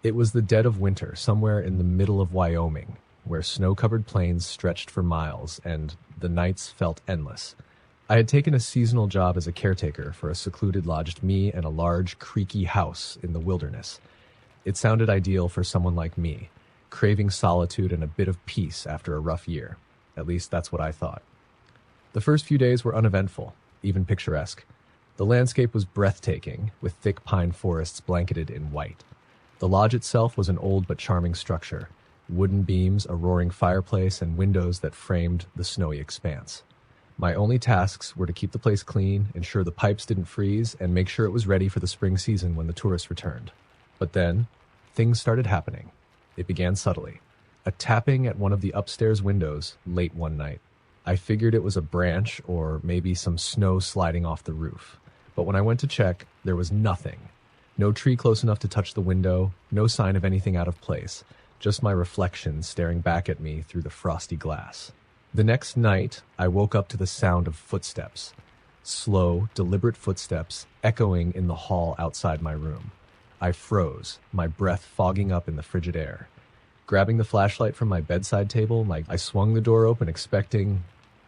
It was the dead of winter, somewhere in the middle of Wyoming, where snow-covered plains stretched for miles and the nights felt endless. I had taken a seasonal job as a caretaker for a secluded lodged me and a large, creaky house in the wilderness. It sounded ideal for someone like me, craving solitude and a bit of peace after a rough year. At least that's what I thought. The first few days were uneventful, even picturesque. The landscape was breathtaking, with thick pine forests blanketed in white. The lodge itself was an old but charming structure, wooden beams, a roaring fireplace, and windows that framed the snowy expanse. My only tasks were to keep the place clean, ensure the pipes didn't freeze, and make sure it was ready for the spring season when the tourists returned. But then, things started happening. It began subtly. A tapping at one of the upstairs windows late one night. I figured it was a branch or maybe some snow sliding off the roof. But when I went to check, there was nothing. No tree close enough to touch the window, no sign of anything out of place, just my reflection staring back at me through the frosty glass. The next night, I woke up to the sound of footsteps. Slow, deliberate footsteps echoing in the hall outside my room. I froze, my breath fogging up in the frigid air. Grabbing the flashlight from my bedside table, I swung the door open expecting...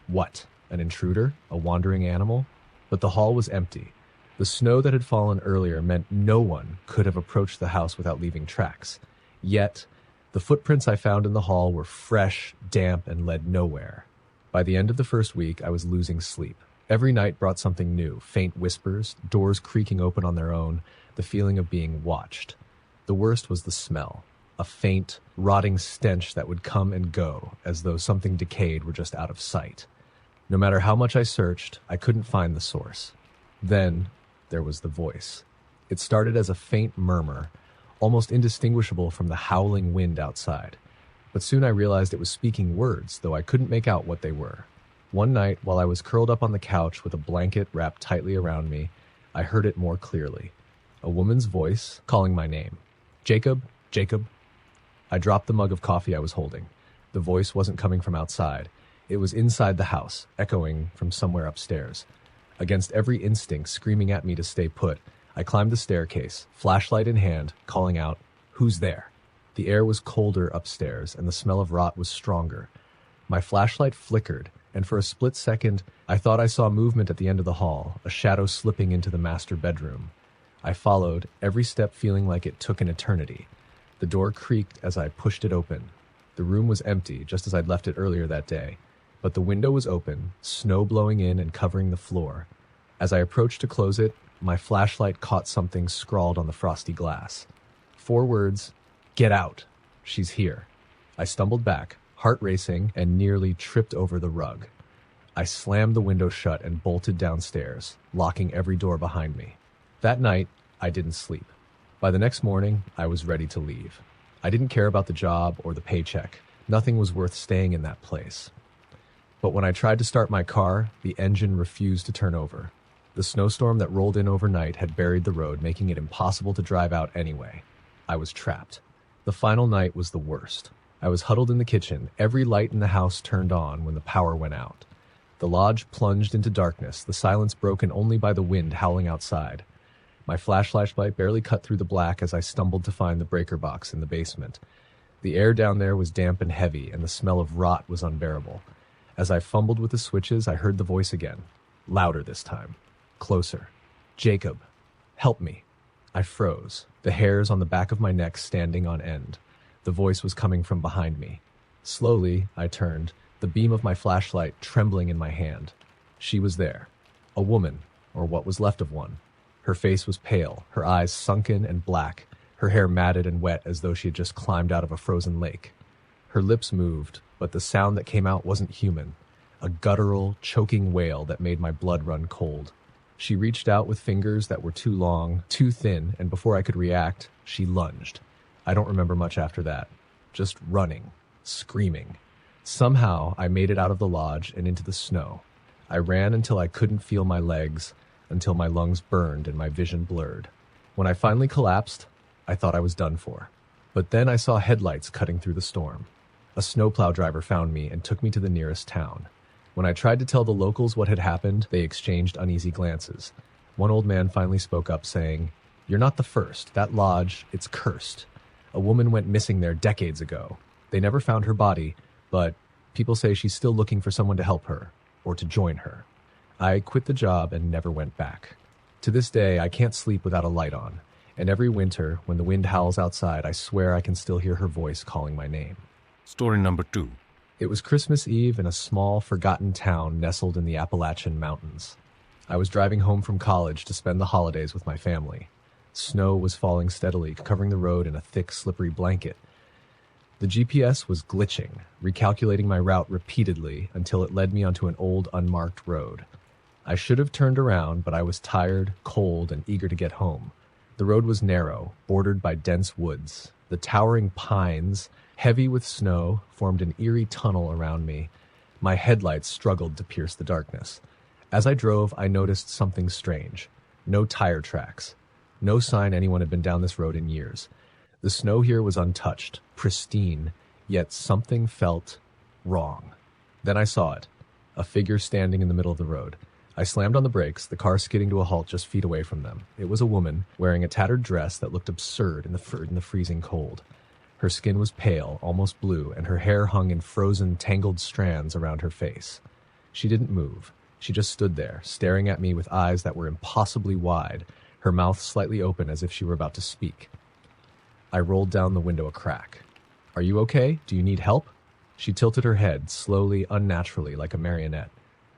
what? An intruder? A wandering animal? But the hall was empty. The snow that had fallen earlier meant no one could have approached the house without leaving tracks. Yet, the footprints I found in the hall were fresh, damp, and led nowhere. By the end of the first week, I was losing sleep. Every night brought something new, faint whispers, doors creaking open on their own, the feeling of being watched. The worst was the smell, a faint, rotting stench that would come and go, as though something decayed were just out of sight. No matter how much I searched, I couldn't find the source. Then, there was the voice. It started as a faint murmur, almost indistinguishable from the howling wind outside. But soon I realized it was speaking words, though I couldn't make out what they were. One night, while I was curled up on the couch with a blanket wrapped tightly around me, I heard it more clearly. A woman's voice calling my name. Jacob, Jacob. I dropped the mug of coffee I was holding. The voice wasn't coming from outside. It was inside the house, echoing from somewhere upstairs. Against every instinct screaming at me to stay put, I climbed the staircase, flashlight in hand, calling out, "Who's there?" The air was colder upstairs, and the smell of rot was stronger. My flashlight flickered, and for a split second, I thought I saw movement at the end of the hall, a shadow slipping into the master bedroom. I followed, every step feeling like it took an eternity. The door creaked as I pushed it open. The room was empty, just as I'd left it earlier that day. But the window was open, snow blowing in and covering the floor. As I approached to close it, my flashlight caught something scrawled on the frosty glass. 4 words, "Get out. She's here." I stumbled back, heart racing, and nearly tripped over the rug. I slammed the window shut and bolted downstairs, locking every door behind me. That night, I didn't sleep. By the next morning, I was ready to leave. I didn't care about the job or the paycheck. Nothing was worth staying in that place. But when I tried to start my car, the engine refused to turn over. The snowstorm that rolled in overnight had buried the road, making it impossible to drive out anyway. I was trapped. The final night was the worst. I was huddled in the kitchen, every light in the house turned on when the power went out. The lodge plunged into darkness, the silence broken only by the wind howling outside. My flashlight barely cut through the black as I stumbled to find the breaker box in the basement. The air down there was damp and heavy, and the smell of rot was unbearable. As I fumbled with the switches, I heard the voice again. Louder this time. Closer. "Jacob, help me." I froze, the hairs on the back of my neck standing on end. The voice was coming from behind me. Slowly, I turned, the beam of my flashlight trembling in my hand. She was there. A woman, or what was left of one. Her face was pale, her eyes sunken and black, her hair matted and wet as though she had just climbed out of a frozen lake. Her lips moved, but the sound that came out wasn't human. A guttural, choking wail that made my blood run cold. She reached out with fingers that were too long, too thin, and before I could react, she lunged. I don't remember much after that. Just running, screaming. Somehow, I made it out of the lodge and into the snow. I ran until I couldn't feel my legs, until my lungs burned and my vision blurred. When I finally collapsed, I thought I was done for. But then I saw headlights cutting through the storm. A snowplow driver found me and took me to the nearest town. When I tried to tell the locals what had happened, they exchanged uneasy glances. One old man finally spoke up, saying, "You're not the first. That lodge, it's cursed." A woman went missing there decades ago. They never found her body, but people say she's still looking for someone to help her, or to join her. I quit the job and never went back. To this day, I can't sleep without a light on, and every winter, when the wind howls outside, I swear I can still hear her voice calling my name. Story number 2. It was Christmas Eve in a small, forgotten town nestled in the Appalachian Mountains. I was driving home from college to spend the holidays with my family. Snow was falling steadily, covering the road in a thick, slippery blanket. The GPS was glitching, recalculating my route repeatedly until it led me onto an old, unmarked road. I should have turned around, but I was tired, cold, and eager to get home. The road was narrow, bordered by dense woods. The towering pines, heavy with snow, formed an eerie tunnel around me. My headlights struggled to pierce the darkness. As I drove, I noticed something strange. No tire tracks. No sign anyone had been down this road in years. The snow here was untouched, pristine, yet something felt wrong. Then I saw it, a figure standing in the middle of the road. I slammed on the brakes, the car skidding to a halt just feet away from them. It was a woman, wearing a tattered dress that looked absurd in the freezing cold. Her skin was pale, almost blue, and her hair hung in frozen, tangled strands around her face. She didn't move. She just stood there, staring at me with eyes that were impossibly wide, her mouth slightly open as if she were about to speak. I rolled down the window a crack. "Are you okay? Do you need help?" She tilted her head, slowly, unnaturally, like a marionette.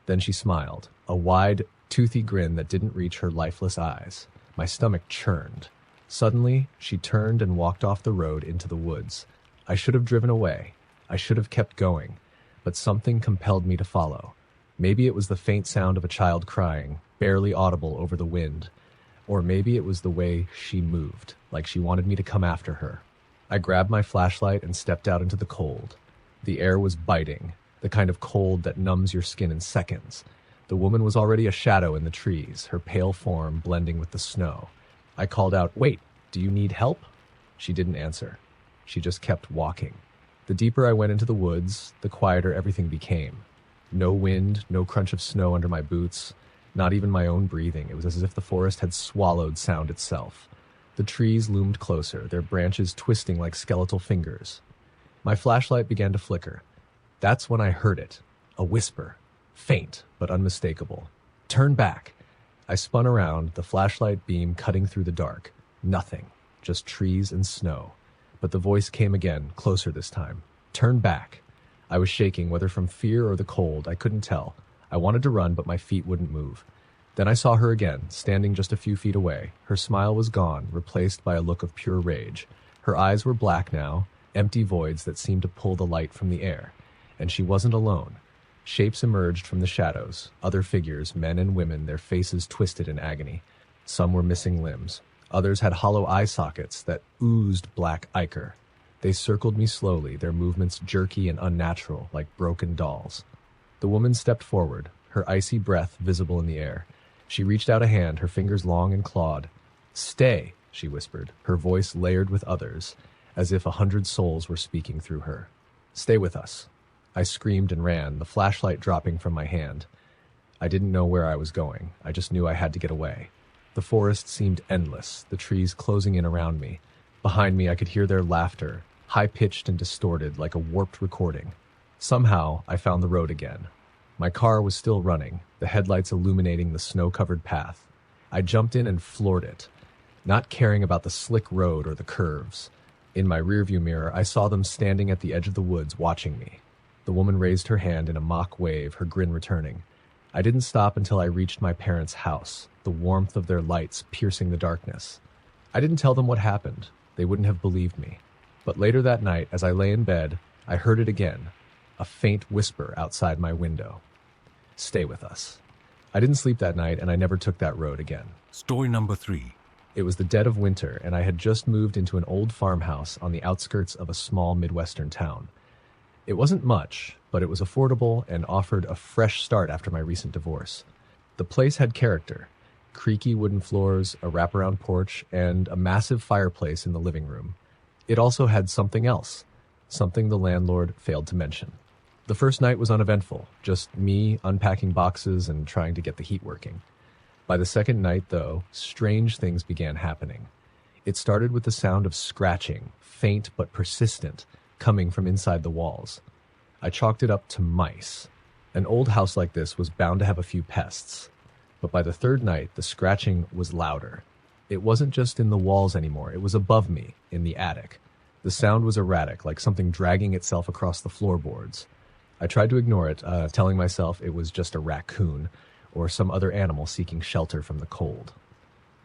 Then she smiled, a wide, toothy grin that didn't reach her lifeless eyes. My stomach churned. Suddenly, she turned and walked off the road into the woods. I should have driven away. I should have kept going. But something compelled me to follow. Maybe it was the faint sound of a child crying, barely audible over the wind. Or maybe it was the way she moved, like she wanted me to come after her. I grabbed my flashlight and stepped out into the cold. The air was biting, the kind of cold that numbs your skin in seconds. The woman was already a shadow in the trees, her pale form blending with the snow. I called out, "Wait, do you need help?" She didn't answer. She just kept walking. The deeper I went into the woods, the quieter everything became. No wind, no crunch of snow under my boots, not even my own breathing. It was as if the forest had swallowed sound itself. The trees loomed closer, their branches twisting like skeletal fingers. My flashlight began to flicker. That's when I heard it, a whisper, faint but unmistakable. "Turn back." I spun around, the flashlight beam cutting through the dark. Nothing, just trees and snow. But the voice came again, closer this time. "Turn back." I was shaking, whether from fear or the cold, I couldn't tell. I wanted to run, but my feet wouldn't move. Then I saw her again, standing just a few feet away. Her smile was gone, replaced by a look of pure rage. Her eyes were black now, empty voids that seemed to pull the light from the air. And she wasn't alone. Shapes emerged from the shadows, other figures, men and women, their faces twisted in agony. Some were missing limbs. Others had hollow eye sockets that oozed black ichor. They circled me slowly, their movements jerky and unnatural, like broken dolls. The woman stepped forward, her icy breath visible in the air. She reached out a hand, her fingers long and clawed. "Stay," she whispered, her voice layered with others, as if 100 souls were speaking through her. "Stay with us." I screamed and ran, the flashlight dropping from my hand. I didn't know where I was going. I just knew I had to get away. The forest seemed endless, the trees closing in around me. Behind me, I could hear their laughter, high-pitched and distorted like a warped recording. Somehow, I found the road again. My car was still running, the headlights illuminating the snow-covered path. I jumped in and floored it, not caring about the slick road or the curves. In my rearview mirror, I saw them standing at the edge of the woods watching me. The woman raised her hand in a mock wave, her grin returning. I didn't stop until I reached my parents' house, the warmth of their lights piercing the darkness. I didn't tell them what happened. They wouldn't have believed me. But later that night, as I lay in bed, I heard it again, a faint whisper outside my window. "Stay with us." I didn't sleep that night, and I never took that road again. Story number 3. It was the dead of winter, and I had just moved into an old farmhouse on the outskirts of a small Midwestern town. It wasn't much, but it was affordable and offered a fresh start after my recent divorce. The place had character: creaky wooden floors, a wraparound porch, and a massive fireplace in the living room. It also had something else, something the landlord failed to mention. The first night was uneventful, just me unpacking boxes and trying to get the heat working. By the second night, though, strange things began happening. It started with the sound of scratching, faint but persistent, coming from inside the walls. I chalked it up to mice. An old house like this was bound to have a few pests. But by the third night, the scratching was louder. It wasn't just in the walls anymore, it was above me, in the attic. The sound was erratic, like something dragging itself across the floorboards. I tried to ignore it, telling myself it was just a raccoon or some other animal seeking shelter from the cold.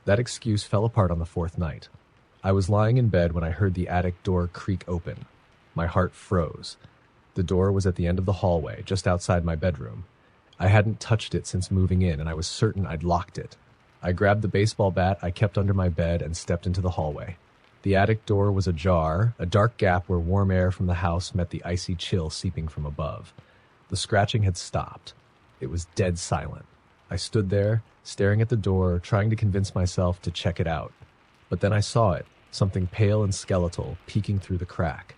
That excuse fell apart on the fourth night. I was lying in bed when I heard the attic door creak open. My heart froze. The door was at the end of the hallway, just outside my bedroom. I hadn't touched it since moving in, and I was certain I'd locked it. I grabbed the baseball bat I kept under my bed and stepped into the hallway. The attic door was ajar, a dark gap where warm air from the house met the icy chill seeping from above. The scratching had stopped. It was dead silent. I stood there, staring at the door, trying to convince myself to check it out. But then I saw it, something pale and skeletal, peeking through the crack.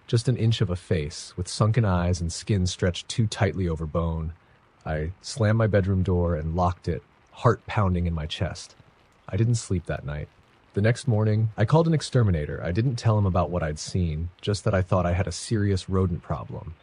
Just an inch of a face, with sunken eyes and skin stretched too tightly over bone. I slammed my bedroom door and locked it, heart pounding in my chest. I didn't sleep that night. The next morning, I called an exterminator. I didn't tell him about what I'd seen, just that I thought I had a serious rodent problem.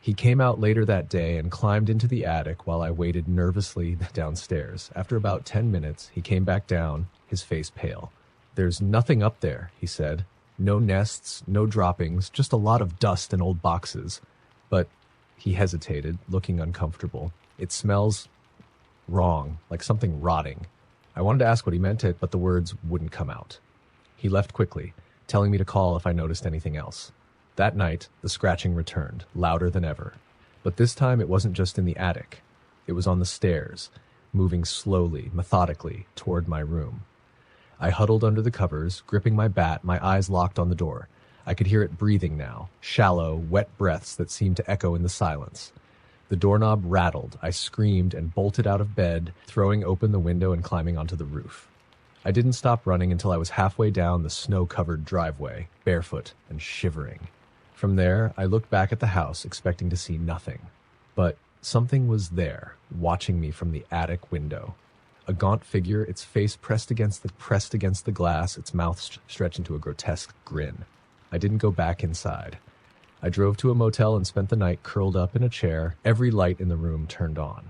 He came out later that day and climbed into the attic while I waited nervously downstairs. After about 10 minutes, he came back down, his face pale. "There's nothing up there," he said. "No nests, no droppings, just a lot of dust and old boxes." But he hesitated, looking uncomfortable. "It smells wrong, like something rotting." I wanted to ask what he meant, but the words wouldn't come out. He left quickly, telling me to call if I noticed anything else. That night, the scratching returned, louder than ever. But this time it wasn't just in the attic. It was on the stairs, moving slowly, methodically, toward my room. I huddled under the covers, gripping my bat, my eyes locked on the door. I could hear it breathing now, shallow, wet breaths that seemed to echo in the silence. The doorknob rattled. I screamed and bolted out of bed, throwing open the window and climbing onto the roof. I didn't stop running until I was halfway down the snow-covered driveway, barefoot and shivering. From there, I looked back at the house, expecting to see nothing. But something was there, watching me from the attic window. A gaunt figure, its face pressed against the glass, its mouth stretched into a grotesque grin. I didn't go back inside. I drove to a motel and spent the night curled up in a chair, every light in the room turned on.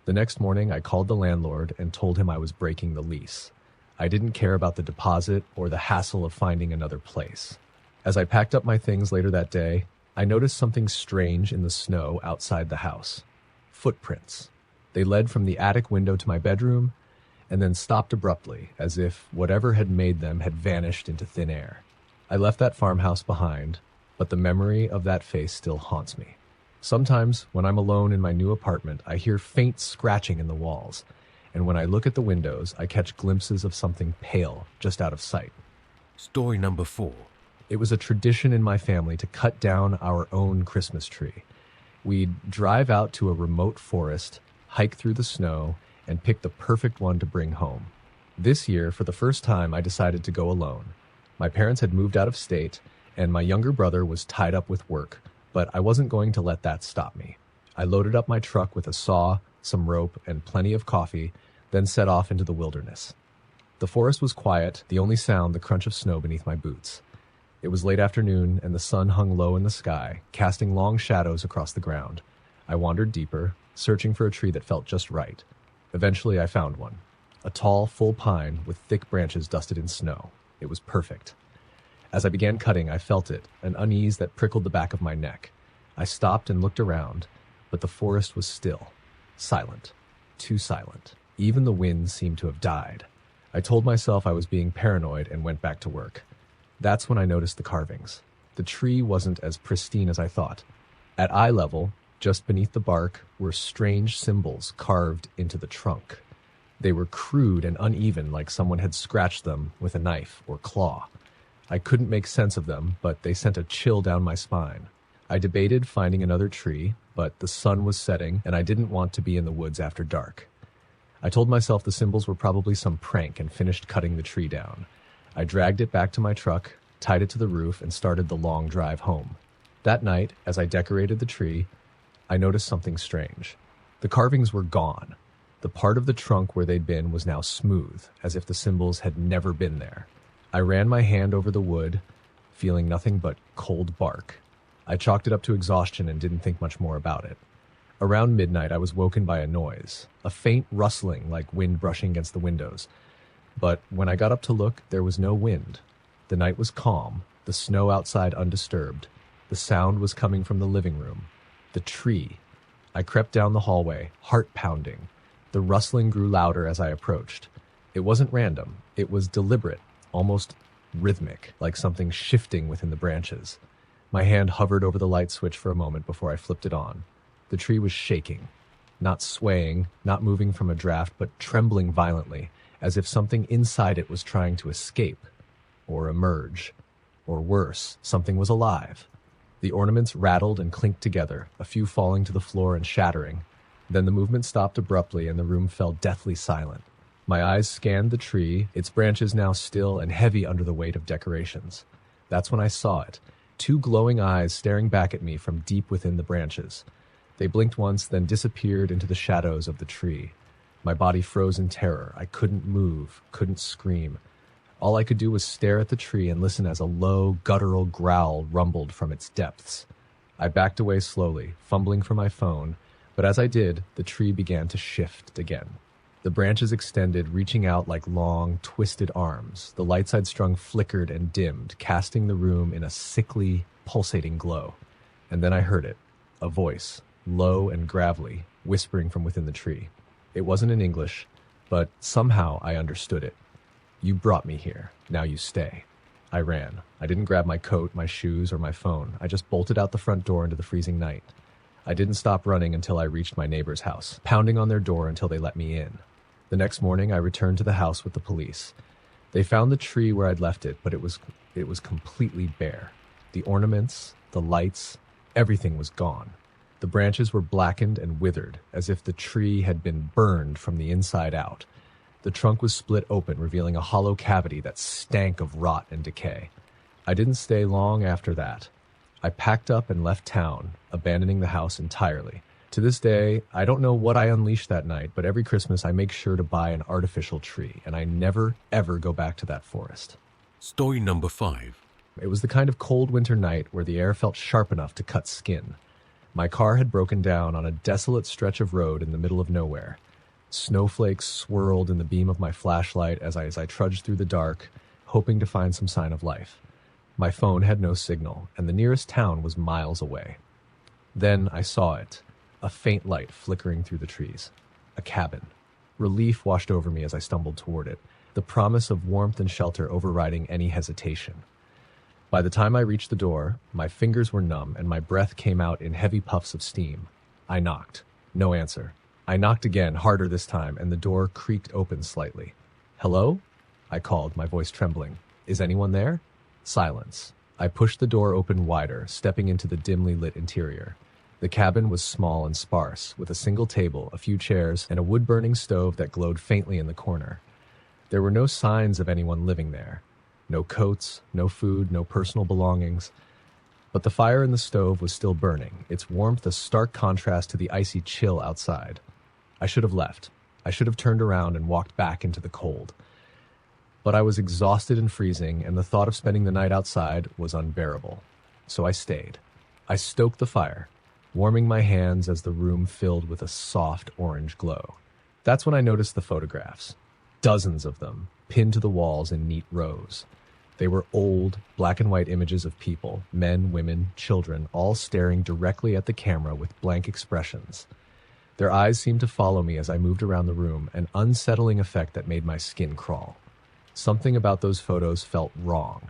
The next morning, I called the landlord and told him I was breaking the lease. I didn't care about the deposit or the hassle of finding another place. As I packed up my things later that day, I noticed something strange in the snow outside the house. Footprints. They led from the attic window to my bedroom and then stopped abruptly, as if whatever had made them had vanished into thin air. I left that farmhouse behind, but the memory of that face still haunts me. Sometimes, when I'm alone in my new apartment, I hear faint scratching in the walls, and when I look at the windows, I catch glimpses of something pale just out of sight. Story number 4. It was a tradition in my family to cut down our own Christmas tree. We'd drive out to a remote forest, hike through the snow, and pick the perfect one to bring home. This year, for the first time, I decided to go alone. My parents had moved out of state, and my younger brother was tied up with work, but I wasn't going to let that stop me. I loaded up my truck with a saw, some rope, and plenty of coffee, then set off into the wilderness. The forest was quiet, the only sound the crunch of snow beneath my boots. It was late afternoon, and the sun hung low in the sky, casting long shadows across the ground. I wandered deeper, searching for a tree that felt just right. Eventually, I found one. A tall, full pine with thick branches dusted in snow. It was perfect. As I began cutting, I felt it, an unease that prickled the back of my neck. I stopped and looked around, but the forest was still. Silent. Too silent. Even the wind seemed to have died. I told myself I was being paranoid and went back to work. That's when I noticed the carvings. The tree wasn't as pristine as I thought. At eye level, just beneath the bark, were strange symbols carved into the trunk. They were crude and uneven, like someone had scratched them with a knife or claw. I couldn't make sense of them, but they sent a chill down my spine. I debated finding another tree, but the sun was setting, and I didn't want to be in the woods after dark. I told myself the symbols were probably some prank and finished cutting the tree down. I dragged it back to my truck, tied it to the roof, and started the long drive home. That night, as I decorated the tree, I noticed something strange. The carvings were gone. The part of the trunk where they'd been was now smooth, as if the symbols had never been there. I ran my hand over the wood, feeling nothing but cold bark. I chalked it up to exhaustion and didn't think much more about it. Around midnight, I was woken by a noise, a faint rustling like wind brushing against the windows. But when I got up to look, there was no wind. The night was calm, the snow outside undisturbed. The sound was coming from the living room. The tree. I crept down the hallway, heart pounding. The rustling grew louder as I approached. It wasn't random. It was deliberate, almost rhythmic, like something shifting within the branches. My hand hovered over the light switch for a moment before I flipped it on. The tree was shaking, not swaying, not moving from a draft, but trembling violently, as if something inside it was trying to escape or emerge. Or worse, something was alive. The ornaments rattled and clinked together, a few falling to the floor and shattering. Then the movement stopped abruptly and the room fell deathly silent. My eyes scanned the tree, its branches now still and heavy under the weight of decorations. That's when I saw it. Two glowing eyes staring back at me from deep within the branches. They blinked once, then disappeared into the shadows of the tree. My body froze in terror. I couldn't move, couldn't scream. All I could do was stare at the tree and listen as a low, guttural growl rumbled from its depths. I backed away slowly, fumbling for my phone, but as I did, the tree began to shift again. The branches extended, reaching out like long, twisted arms. The lights I'd strung flickered and dimmed, casting the room in a sickly, pulsating glow. And then I heard it, a voice, low and gravelly, whispering from within the tree. It wasn't in English, but somehow I understood it. You brought me here. Now you stay. I ran. I didn't grab my coat, my shoes, or my phone. I just bolted out the front door into the freezing night. I didn't stop running until I reached my neighbor's house, pounding on their door until they let me in. The next morning, I returned to the house with the police. They found the tree where I'd left it, but it was completely bare. The ornaments, the lights, everything was gone. The branches were blackened and withered, as if the tree had been burned from the inside out. The trunk was split open, revealing a hollow cavity that stank of rot and decay. I didn't stay long after that. I packed up and left town, abandoning the house entirely. To this day, I don't know what I unleashed that night, but every Christmas I make sure to buy an artificial tree, and I never, ever go back to that forest. Story number 5. It was the kind of cold winter night where the air felt sharp enough to cut skin. My car had broken down on a desolate stretch of road in the middle of nowhere. Snowflakes swirled in the beam of my flashlight as I trudged through the dark, hoping to find some sign of life. My phone had no signal, and the nearest town was miles away. Then I saw it, a faint light flickering through the trees. A cabin. Relief washed over me as I stumbled toward it, the promise of warmth and shelter overriding any hesitation. By the time I reached the door, my fingers were numb and my breath came out in heavy puffs of steam. I knocked. No answer. I knocked again, harder this time, and the door creaked open slightly. "Hello?" I called, my voice trembling. "Is anyone there?" Silence. I pushed the door open wider, stepping into the dimly lit interior. The cabin was small and sparse, with a single table, a few chairs, and a wood-burning stove that glowed faintly in the corner. There were no signs of anyone living there. No coats, no food, no personal belongings. But the fire in the stove was still burning, its warmth a stark contrast to the icy chill outside. I should have left. I should have turned around and walked back into the cold. But I was exhausted and freezing, and the thought of spending the night outside was unbearable. So I stayed. I stoked the fire, warming my hands as the room filled with a soft orange glow. That's when I noticed the photographs. Dozens of them, pinned to the walls in neat rows. They were old, black and white images of people, men, women, children, all staring directly at the camera with blank expressions. Their eyes seemed to follow me as I moved around the room, an unsettling effect that made my skin crawl. Something about those photos felt wrong.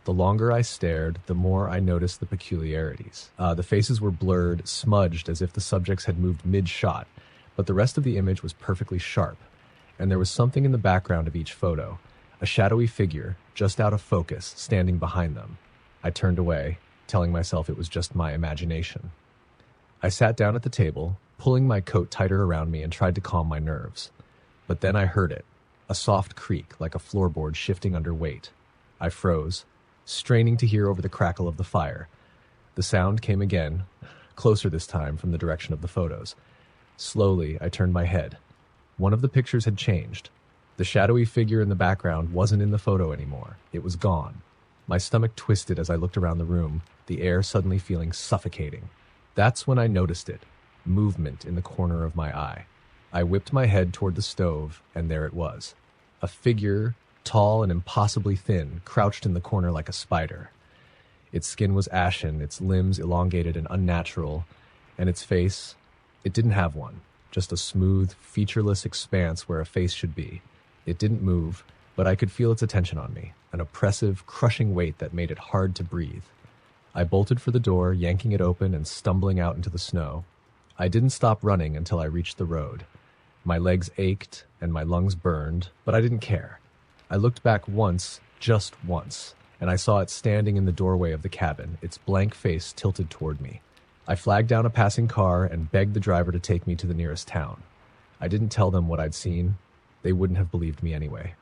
The longer I stared, the more I noticed the peculiarities. The faces were blurred, smudged as if the subjects had moved mid-shot, but the rest of the image was perfectly sharp. And there was something in the background of each photo, a shadowy figure, just out of focus, standing behind them. I turned away, telling myself it was just my imagination. I sat down at the table, pulling my coat tighter around me and tried to calm my nerves. But then I heard it, a soft creak like a floorboard shifting under weight. I froze, straining to hear over the crackle of the fire. The sound came again, closer this time from the direction of the photos. Slowly, I turned my head. One of the pictures had changed. The shadowy figure in the background wasn't in the photo anymore. It was gone. My stomach twisted as I looked around the room, the air suddenly feeling suffocating. That's when I noticed it. Movement in the corner of my eye. I whipped my head toward the stove, and there it was. A figure, tall and impossibly thin, crouched in the corner like a spider. Its skin was ashen, its limbs elongated and unnatural, and its face, it didn't have one. Just a smooth, featureless expanse where a face should be. It didn't move, but I could feel its attention on me, an oppressive, crushing weight that made it hard to breathe. I bolted for the door, yanking it open and stumbling out into the snow. I didn't stop running until I reached the road. My legs ached and my lungs burned, but I didn't care. I looked back once, just once, and I saw it standing in the doorway of the cabin, its blank face tilted toward me. I flagged down a passing car and begged the driver to take me to the nearest town. I didn't tell them what I'd seen. They wouldn't have believed me anyway.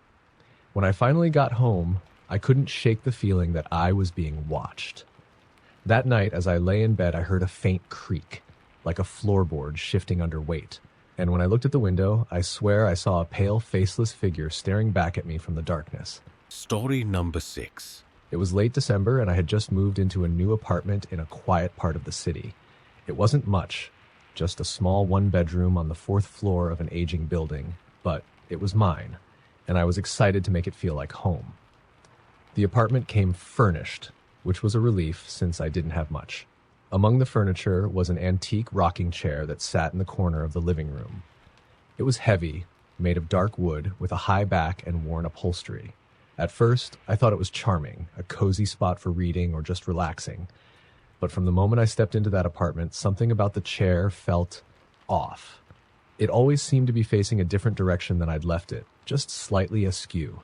When I finally got home, I couldn't shake the feeling that I was being watched. That night, as I lay in bed, I heard a faint creak, like a floorboard shifting under weight. And when I looked at the window, I swear I saw a pale, faceless figure staring back at me from the darkness. Story number 6. It was late December, and I had just moved into a new apartment in a quiet part of the city. It wasn't much, just a small one-bedroom on the 4th floor of an aging building, but it was mine, and I was excited to make it feel like home. The apartment came furnished, which was a relief since I didn't have much. Among the furniture was an antique rocking chair that sat in the corner of the living room. It was heavy, made of dark wood with a high back and worn upholstery. At first, I thought it was charming, a cozy spot for reading or just relaxing. But from the moment I stepped into that apartment, something about the chair felt off. It always seemed to be facing a different direction than I'd left it, just slightly askew.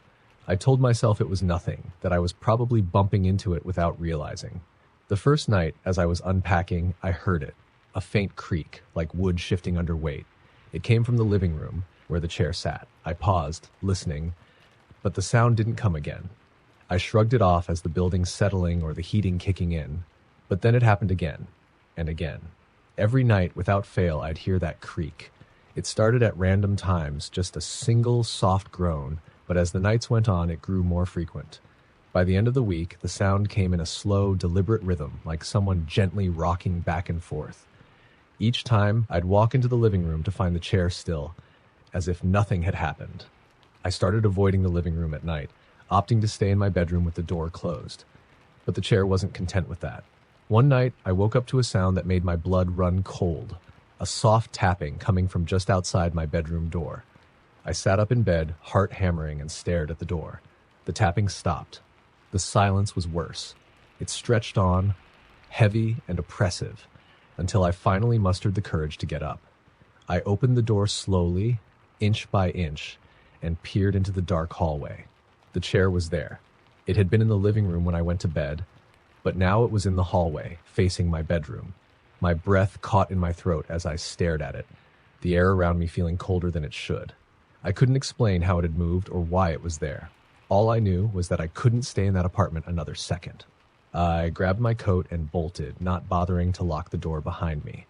I told myself it was nothing, that I was probably bumping into it without realizing. The first night, as I was unpacking, I heard it, a faint creak, like wood shifting under weight. It came from the living room, where the chair sat. I paused, listening, but the sound didn't come again. I shrugged it off as the building settling or the heating kicking in, but then it happened again, and again. Every night, without fail, I'd hear that creak. It started at random times, just a single soft groan, but as the nights went on, it grew more frequent. By the end of the week, the sound came in a slow, deliberate rhythm, like someone gently rocking back and forth. Each time, I'd walk into the living room to find the chair still, as if nothing had happened. I started avoiding the living room at night, opting to stay in my bedroom with the door closed. But the chair wasn't content with that. One night, I woke up to a sound that made my blood run cold, a soft tapping coming from just outside my bedroom door. I sat up in bed, heart hammering, and stared at the door. The tapping stopped. The silence was worse. It stretched on, heavy and oppressive, until I finally mustered the courage to get up. I opened the door slowly, inch by inch, and peered into the dark hallway. The chair was there. It had been in the living room when I went to bed, but now it was in the hallway, facing my bedroom. My breath caught in my throat as I stared at it, the air around me feeling colder than it should. I couldn't explain how it had moved or why it was there. All I knew was that I couldn't stay in that apartment another second. I grabbed my coat and bolted, not bothering to lock the door behind me.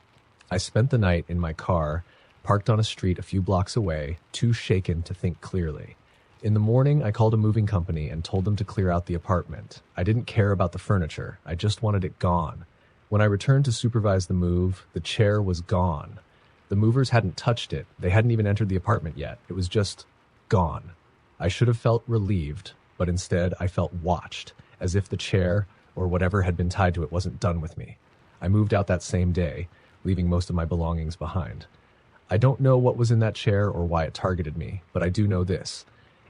I spent the night in my car, parked on a street a few blocks away, too shaken to think clearly. In the morning, I called a moving company and told them to clear out the apartment. I didn't care about the furniture. I just wanted it gone. When I returned to supervise the move, the chair was gone. The movers hadn't touched it. They hadn't even entered the apartment yet. It was just gone. I should have felt relieved, but instead I felt watched, as if the chair, or whatever had been tied to it, wasn't done with me. I moved out that same day, leaving most of my belongings behind. I don't know what was in that chair or why it targeted me, but I do know this.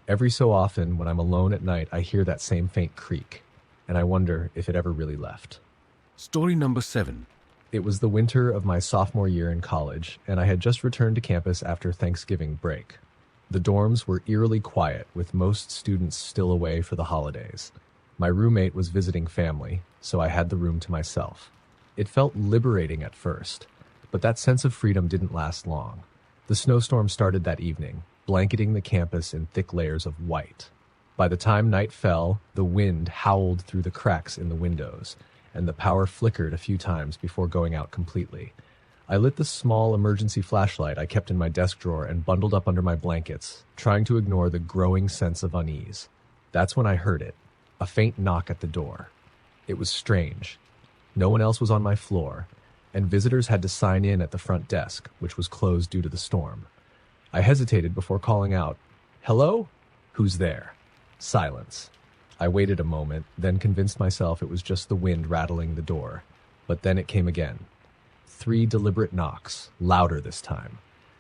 Every so often, when I'm alone at night, I hear that same faint creak, and I wonder if it ever really left. Story number 7. It was the winter of my sophomore year in college, and I had just returned to campus after Thanksgiving break. The dorms were eerily quiet, with most students still away for the holidays. My roommate was visiting family, so I had the room to myself. It felt liberating at first, but that sense of freedom didn't last long. The snowstorm started that evening, blanketing the campus in thick layers of white. By the time night fell, the wind howled through the cracks in the windows, and the power flickered a few times before going out completely. I lit the small emergency flashlight I kept in my desk drawer and bundled up under my blankets, trying to ignore the growing sense of unease. That's when I heard it, a faint knock at the door. It was strange. No one else was on my floor, and visitors had to sign in at the front desk, which was closed due to the storm. I hesitated before calling out, "Hello? Who's there?" Silence. I waited a moment, then convinced myself it was just the wind rattling the door. But then it came again. 3 deliberate knocks, louder this time.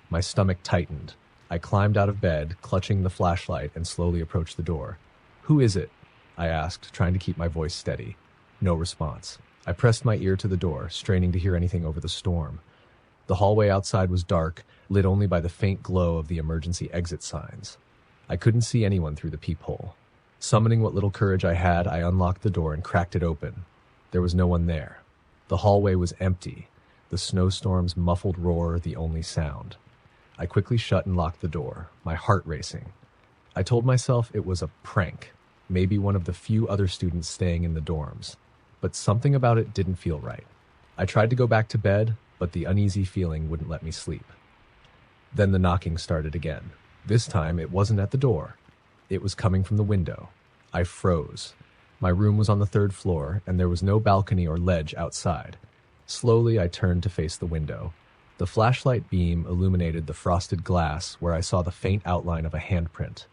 My stomach tightened. I climbed out of bed, clutching the flashlight, and slowly approached the door. "Who is it?" I asked, trying to keep my voice steady. No response. I pressed my ear to the door, straining to hear anything over the storm. The hallway outside was dark, lit only by the faint glow of the emergency exit signs. I couldn't see anyone through the peephole. Summoning what little courage I had, I unlocked the door and cracked it open. There was no one there. The hallway was empty, the snowstorm's muffled roar the only sound. I quickly shut and locked the door, my heart racing. I told myself it was a prank, maybe one of the few other students staying in the dorms. But something about it didn't feel right. I tried to go back to bed, but the uneasy feeling wouldn't let me sleep. Then the knocking started again. This time it wasn't at the door. It was coming from the window. I froze. My room was on the 3rd floor, and there was no balcony or ledge outside. Slowly, I turned to face the window. The flashlight beam illuminated the frosted glass where I saw the faint outline of a handprint.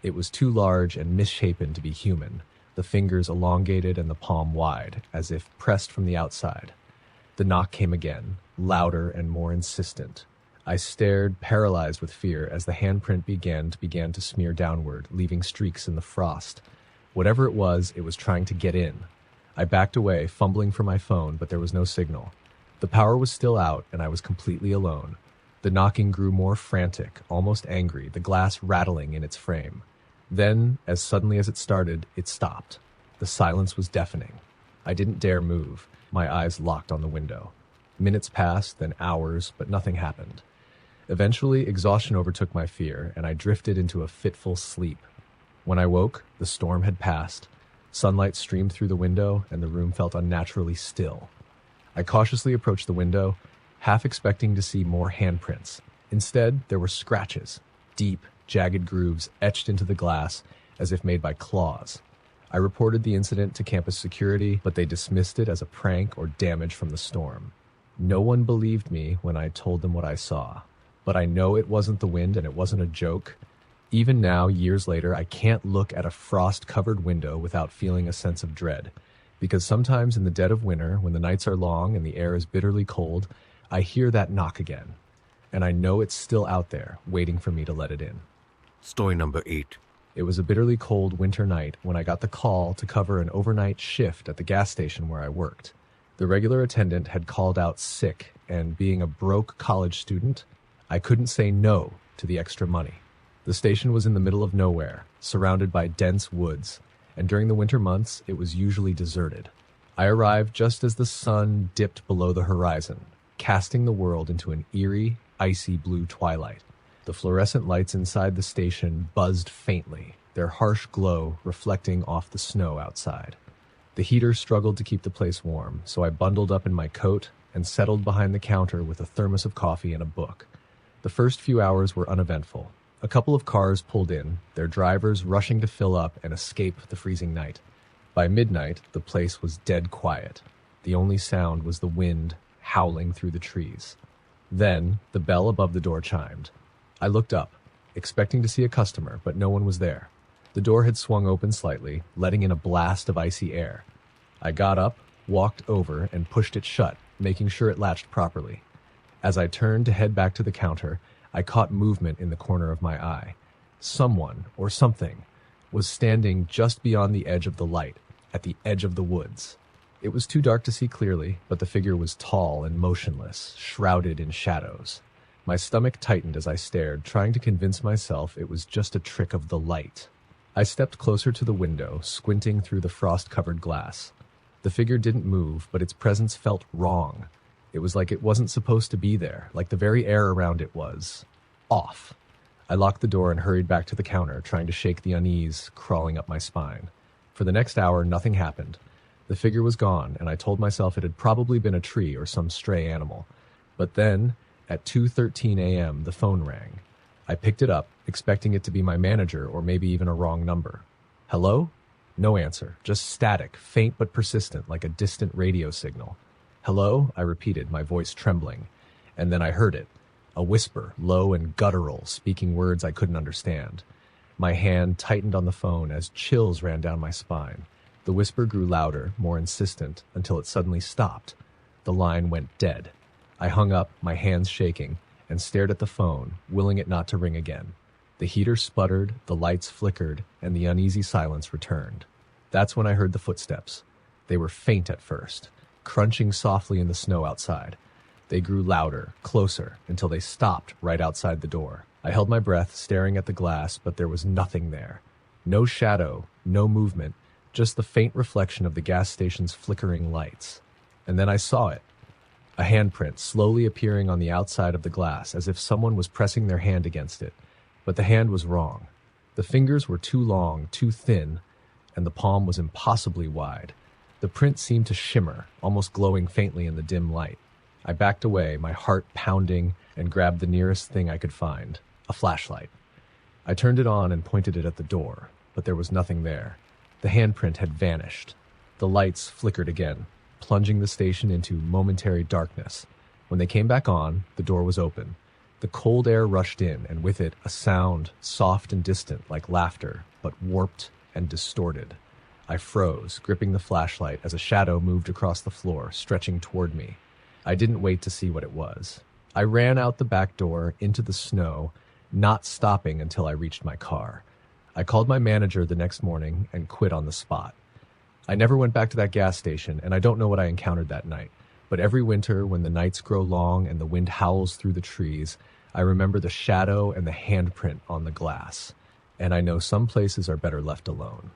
It was too large and misshapen to be human, the fingers elongated and the palm wide, as if pressed from the outside. The knock came again, louder and more insistent. I stared, paralyzed with fear, as the handprint began to smear downward, leaving streaks in the frost. Whatever it was trying to get in. I backed away, fumbling for my phone, but there was no signal. The power was still out, and I was completely alone. The knocking grew more frantic, almost angry, the glass rattling in its frame. Then, as suddenly as it started, it stopped. The silence was deafening. I didn't dare move, my eyes locked on the window. Minutes passed, then hours, but nothing happened. Eventually, exhaustion overtook my fear, and I drifted into a fitful sleep. When I woke, the storm had passed. Sunlight streamed through the window, and the room felt unnaturally still. I cautiously approached the window, half expecting to see more handprints. Instead, there were scratches, deep, jagged grooves etched into the glass as if made by claws. I reported the incident to campus security, but they dismissed it as a prank or damage from the storm. No one believed me when I told them what I saw. But I know it wasn't the wind and it wasn't a joke. Even now, years later, I can't look at a frost-covered window without feeling a sense of dread. Because sometimes in the dead of winter, when the nights are long and the air is bitterly cold, I hear that knock again. And I know it's still out there, waiting for me to let it in. Story number 8. It was a bitterly cold winter night when I got the call to cover an overnight shift at the gas station where I worked. The regular attendant had called out sick, and being a broke college student, I couldn't say no to the extra money. The station was in the middle of nowhere, surrounded by dense woods, and during the winter months, it was usually deserted. I arrived just as the sun dipped below the horizon, casting the world into an eerie, icy blue twilight. The fluorescent lights inside the station buzzed faintly, their harsh glow reflecting off the snow outside. The heater struggled to keep the place warm, so I bundled up in my coat and settled behind the counter with a thermos of coffee and a book. The first few hours were uneventful. A couple of cars pulled in, their drivers rushing to fill up and escape the freezing night. By midnight, the place was dead quiet. The only sound was the wind howling through the trees. Then, the bell above the door chimed. I looked up, expecting to see a customer, but no one was there. The door had swung open slightly, letting in a blast of icy air. I got up, walked over, and pushed it shut, making sure it latched properly. As I turned to head back to the counter, I caught movement in the corner of my eye. Someone, or something, was standing just beyond the edge of the light, at the edge of the woods. It was too dark to see clearly, but the figure was tall and motionless, shrouded in shadows. My stomach tightened as I stared, trying to convince myself it was just a trick of the light. I stepped closer to the window, squinting through the frost-covered glass. The figure didn't move, but its presence felt wrong. It was like it wasn't supposed to be there, like the very air around it was off. I locked the door and hurried back to the counter, trying to shake the unease crawling up my spine. For the next hour, nothing happened. The figure was gone, and I told myself it had probably been a tree or some stray animal. But then, at 2:13 a.m., the phone rang. I picked it up, expecting it to be my manager or maybe even a wrong number. Hello? No answer, just static, faint but persistent, like a distant radio signal. Hello? I repeated, my voice trembling. And then I heard it. A whisper, low and guttural, speaking words I couldn't understand. My hand tightened on the phone as chills ran down my spine. The whisper grew louder, more insistent, until it suddenly stopped. The line went dead. I hung up, my hands shaking, and stared at the phone, willing it not to ring again. The heater sputtered, the lights flickered, and the uneasy silence returned. That's when I heard the footsteps. They were faint at first, crunching softly in the snow outside. They grew louder, closer, until they stopped right outside the door. I held my breath, staring at the glass, but there was nothing there. No shadow, no movement, just the faint reflection of the gas station's flickering lights. And then I saw it. A handprint slowly appearing on the outside of the glass, as if someone was pressing their hand against it. But the hand was wrong. The fingers were too long, too thin, and the palm was impossibly wide. The print seemed to shimmer, almost glowing faintly in the dim light. I backed away, my heart pounding, and grabbed the nearest thing I could find, a flashlight. I turned it on and pointed it at the door, but there was nothing there. The handprint had vanished. The lights flickered again, plunging the station into momentary darkness. When they came back on, the door was open. The cold air rushed in, and with it a sound, soft and distant like laughter, but warped and distorted. I froze, gripping the flashlight as a shadow moved across the floor, stretching toward me. I didn't wait to see what it was. I ran out the back door, into the snow, not stopping until I reached my car. I called my manager the next morning and quit on the spot. I never went back to that gas station, and I don't know what I encountered that night. But every winter, when the nights grow long and the wind howls through the trees, I remember the shadow and the handprint on the glass. And I know some places are better left alone.